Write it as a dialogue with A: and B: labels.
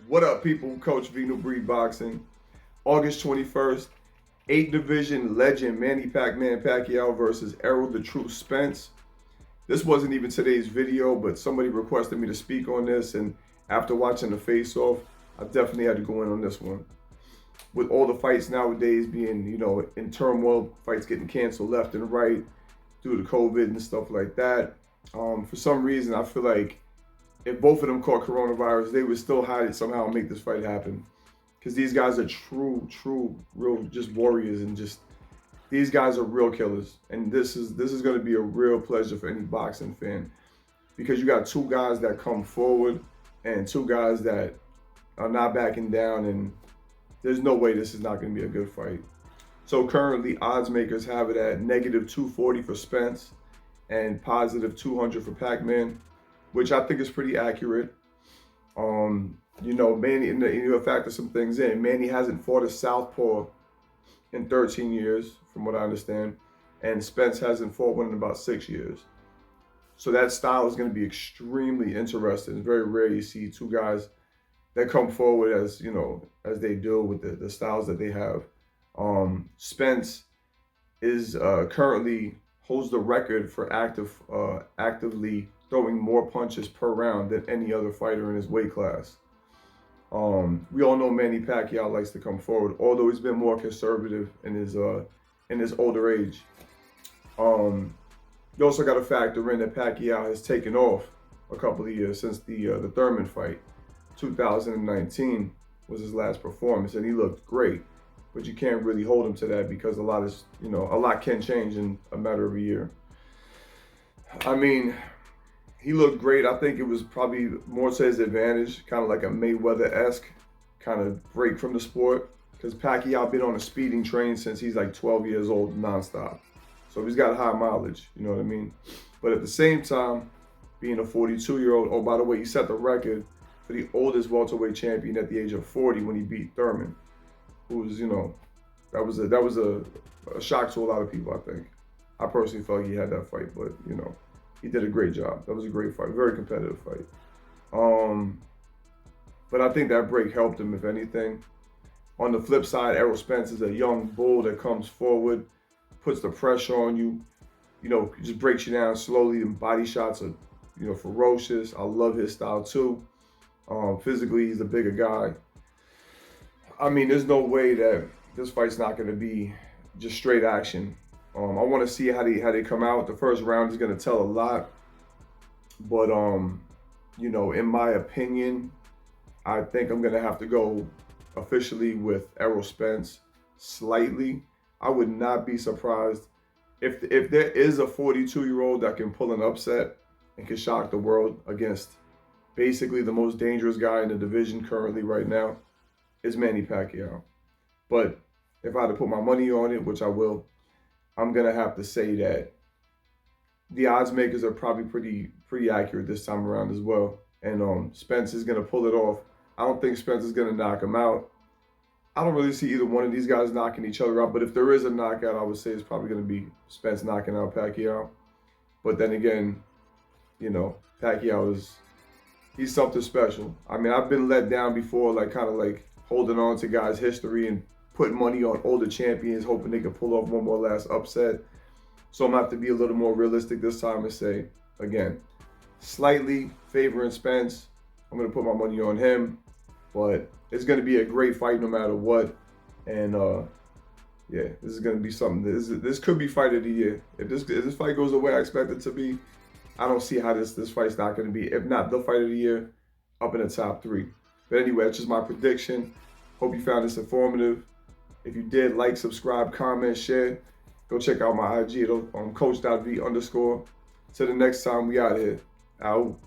A: What up, people? Coach V, New Breed Boxing. August 21st, 8 division legend Manny Pacquiao versus Errol the Truth Spence. This wasn't even today's video, but somebody requested me to speak on this, and after watching the face-off, I definitely had to go in on this one. With all the fights nowadays being, in turmoil, fights getting canceled left and right due to COVID and stuff like that. For some reason, I feel like if both of them caught coronavirus, they would still hide it somehow and make this fight happen. Because these guys are true, real, just warriors, and just these guys are real killers. And this is going to be a real pleasure for any boxing fan, because you got two guys that come forward and two guys that are not backing down, and there's no way this is not going to be a good fight. So currently, odds makers have it at -240 for Spence and +200 for Pac-Man, which I think is pretty accurate. Manny, factor some things in. Manny hasn't fought a southpaw in 13 years, from what I understand, and Spence hasn't fought one in about 6 years. So that style is going to be extremely interesting. It's very rare you see two guys that come forward as they do with the styles that they have. Spence is currently holds the record for actively throwing more punches per round than any other fighter in his weight class. We all know Manny Pacquiao likes to come forward, although he's been more conservative in his older age. You also got to factor in that Pacquiao has taken off a couple of years since the Thurman fight. 2019 was his last performance, and he looked great. But you can't really hold him to that, because a lot can change in a matter of a year. I mean, he looked great. I think it was probably more to his advantage, kind of like a Mayweather-esque kind of break from the sport, because Pacquiao been on a speeding train since he's like 12 years old nonstop. So he's got high mileage, you know what I mean? But at the same time, being a 42-year-old, oh, by the way, he set the record for the oldest welterweight champion at the age of 40 when he beat Thurman, who was, that was a shock to a lot of people, I think. I personally felt he had that fight, but, he did a great job. That was a great fight, very competitive fight. But I think that break helped him, if anything. On the flip side, Errol Spence is a young bull that comes forward, puts the pressure on you, just breaks you down slowly, and body shots are, ferocious. I love his style too. Physically, he's a bigger guy. I mean, there's no way that this fight's not going to be just straight action. I want to see how they come out. The first round is going to tell a lot. But, in my opinion, I think I'm going to have to go officially with Errol Spence slightly. I would not be surprised if there is a 42-year-old that can pull an upset and can shock the world against basically the most dangerous guy in the division currently right now, is Manny Pacquiao. But if I had to put my money on it, which I will, I'm going to have to say that the odds makers are probably pretty accurate this time around as well. And Spence is going to pull it off. I don't think Spence is going to knock him out. I don't really see either one of these guys knocking each other out. But if there is a knockout, I would say it's probably going to be Spence knocking out Pacquiao. But then again, Pacquiao he's something special. I mean, I've been let down before, kind of holding on to guys' history and putting money on older champions, hoping they can pull off one more last upset. So I'm going to have to be a little more realistic this time and say, again, slightly favoring Spence. I'm going to put my money on him, but it's going to be a great fight no matter what. And this is going to be something. This could be fight of the year. If this fight goes the way I expect it to be, I don't see how this fight's not going to be, if not the fight of the year, up in the top 3. But anyway, that's just my prediction. Hope you found this informative. If you did, like, subscribe, comment, share. Go check out my IG at coach.v_. Till the next time, we out here. Out.